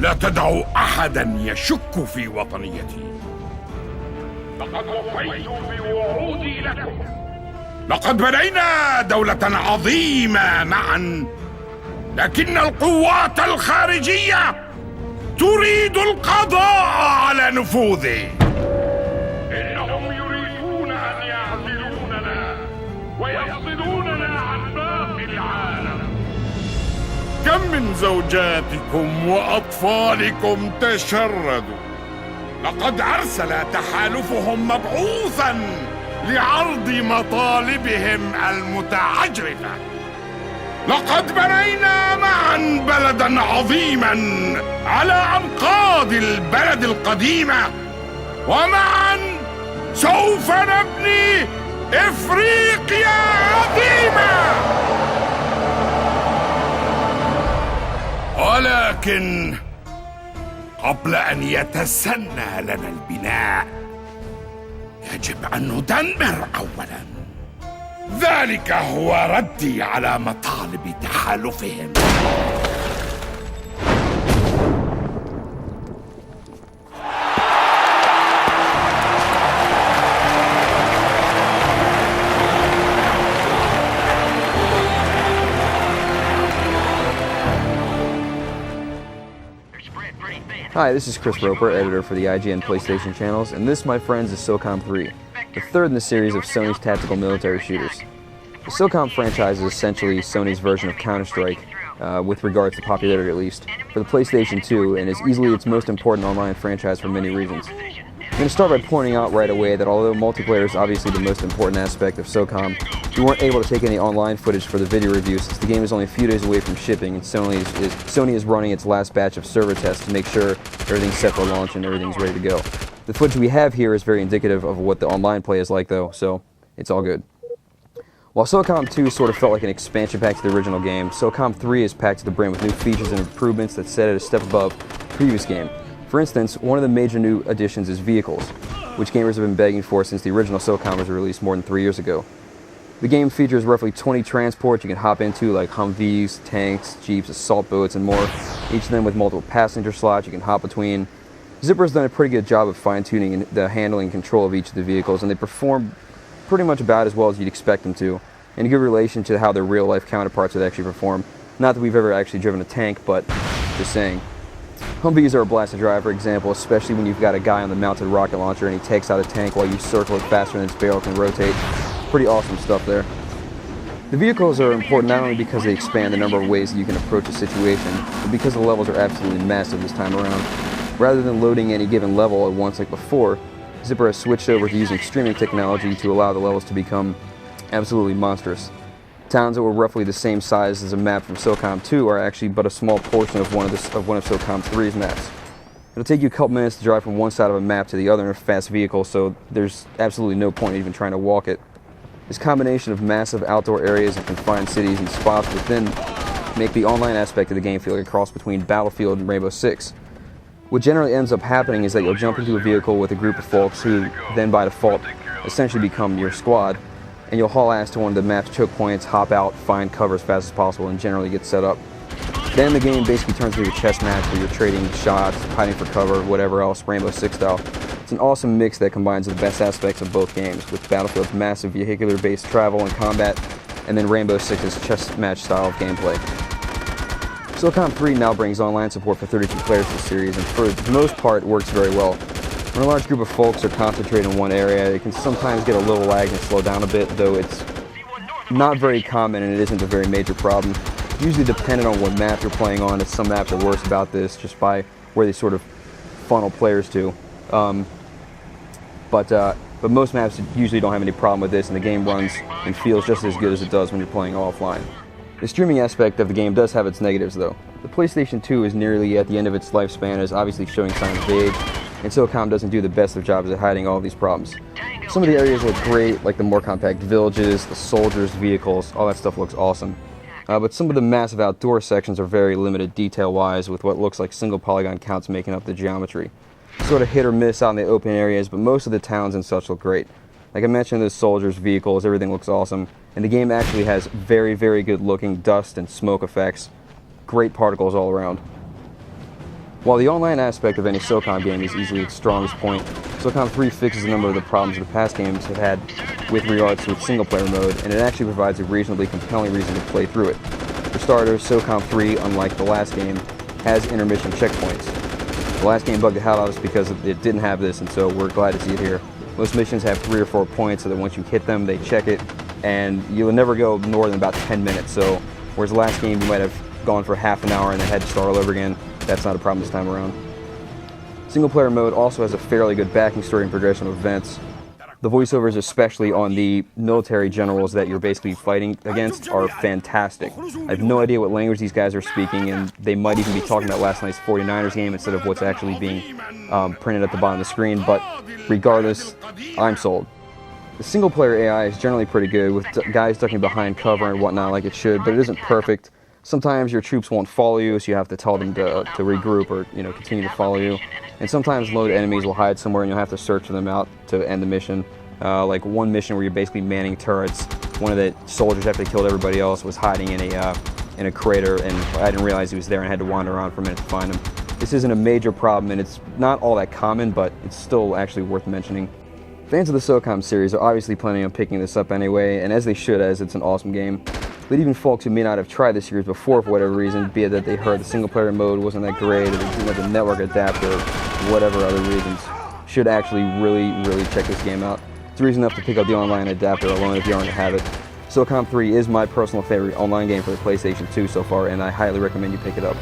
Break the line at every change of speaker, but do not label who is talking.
لا تدعوا أحدا يشك في وطنيتي.
لقد وفيت بوعودي لكم.
لقد بنينا دولة عظيمة معا، لكن القوات الخارجية تريد القضاء على نفوذه.
إنهم يريدون أن يعزلوننا ويفصلوننا عن باقي العالم.
كم من زوجاتكم وأطفالكم تشردوا. لقد أرسل تحالفهم مبعوثا لعرض مطالبهم المتعجرفة. لقد بنينا معا بلدا عظيما على أنقاض البلد القديمة، ومعا سوف نبني إفريقيا عظيمة. ولكن قبل أن يتسنى لنا البناء يجب أن ندمر أولا. ذلك هو ردي على مطالب تحالفهم.
Hi, this is Chris Roper, editor for the IGN PlayStation channels, and this, my friends, is SOCOM 3, the third in the series of Sony's tactical military shooters. The SOCOM franchise is essentially Sony's version of Counter-Strike, with regards to popularity at least, for the PlayStation 2, and is easily its most important online franchise for many reasons. I'm going to start by pointing out right away that although multiplayer is obviously the most important aspect of SOCOM, we weren't able to take any online footage for the video review since the game is only a few days away from shipping, and Sony is running its last batch of server tests to make sure everything's set for launch and everything's ready to go. The footage we have here is very indicative of what the online play is like though, so it's all good. While SOCOM 2 sort of felt like an expansion pack to the original game, SOCOM 3 is packed to the brim with new features and improvements that set it a step above the previous game. For instance, one of the major new additions is vehicles, which gamers have been begging for since the original SOCOM was released more than 3 years ago. The game features roughly 20 transports you can hop into, like Humvees, tanks, jeeps, assault boats, and more, each of them with multiple passenger slots you can hop between. Zipper has done a pretty good job of fine-tuning the handling and control of each of the vehicles, and they perform pretty much about as well as you'd expect them to, in a good relation to how their real-life counterparts would actually perform. Not that we've ever actually driven a tank, but just saying. Humvees are a blast to drive, for example, especially when you've got a guy on the mounted rocket launcher and he takes out a tank while you circle it faster than its barrel can rotate. Pretty awesome stuff there. The vehicles are important not only because they expand the number of ways that you can approach a situation, but because the levels are absolutely massive this time around. Rather than loading any given level at once like before, Zipper has switched over to using streaming technology to allow the levels to become absolutely monstrous. Towns that were roughly the same size as a map from SOCOM 2 are actually but a small portion of one of SOCOM 3's maps. It'll take you a couple minutes to drive from one side of a map to the other in a fast vehicle, so there's absolutely no point in even trying to walk it. This combination of massive outdoor areas and confined cities and spots within make the online aspect of the game feel like a cross between Battlefield and Rainbow Six. What generally ends up happening is that you'll jump into a vehicle with a group of folks who then by default essentially become your squad, and you'll haul ass to one of the map's choke points, hop out, find cover as fast as possible, and generally get set up. Then the game basically turns into a chess match where you're trading shots, hiding for cover, whatever else, Rainbow Six style. It's an awesome mix that combines the best aspects of both games, with Battlefield's massive vehicular-based travel and combat, and then Rainbow Six's chess match style of gameplay. SOCOM 3 now brings online support for 32 players to the series, and for the most part, it works very well. When a large group of folks are concentrated in one area, it can sometimes get a little lag and slow down a bit, though it's not very common and it isn't a very major problem. It's usually dependent on what map you're playing on, as some maps are worse about this just by where they sort of funnel players to. But most maps usually don't have any problem with this, and the game runs and feels just as good as it does when you're playing offline. The streaming aspect of the game does have its negatives, though. The PlayStation 2 is nearly at the end of its lifespan, is obviously showing signs of age, and SOCOM doesn't do the best of jobs at hiding all of these problems. Some of the areas look great, like the more compact villages, the soldiers, vehicles, all that stuff looks awesome. But some of the massive outdoor sections are very limited detail-wise, with what looks like single polygon counts making up the geometry. Sort of hit or miss out in the open areas, but most of the towns and such look great. Like I mentioned, the soldiers, vehicles, everything looks awesome, and the game actually has very, very good looking dust and smoke effects. Great particles all around. While the online aspect of any SOCOM game is easily its strongest point, SOCOM 3 fixes a number of the problems the past games have had with regards to its single-player mode, and it actually provides a reasonably compelling reason to play through it. For starters, SOCOM 3, unlike the last game, has intermission checkpoints. The last game bugged the hell out of us because it didn't have this, and so we're glad to see it here. Most missions have 3 or 4 points, so that once you hit them, they check it, and you'll never go more than about 10 minutes. So, whereas the last game you might have gone for half an hour and then had to start all over again, that's not a problem this time around. Single-player mode also has a fairly good backing story and progression of events. The voiceovers, especially on the military generals that you're basically fighting against, are fantastic. I have no idea what language these guys are speaking, and they might even be talking about last night's 49ers game instead of what's actually being printed at the bottom of the screen, but regardless, I'm sold. The single-player AI is generally pretty good, with guys ducking behind cover and whatnot like it should, but it isn't perfect. Sometimes your troops won't follow you, so you have to tell them to regroup or continue to follow you. And sometimes loaded enemies will hide somewhere and you'll have to search for them out to end the mission. Like one mission where you're basically manning turrets. One of the soldiers, after they killed everybody else, was hiding in a crater, and I didn't realize he was there and had to wander around for a minute to find him. This isn't a major problem, and it's not all that common, but it's still actually worth mentioning. Fans of the SOCOM series are obviously planning on picking this up anyway, and as they should, as it's an awesome game. But even folks who may not have tried the series before for whatever reason, be it that they heard the single-player mode wasn't that great, or they didn't have the network adapter, or whatever other reasons, should actually really check this game out. It's reason enough to pick up the online adapter alone if you aren't to have it. SOCOM 3 is my personal favorite online game for the PlayStation 2 so far, and I highly recommend you pick it up.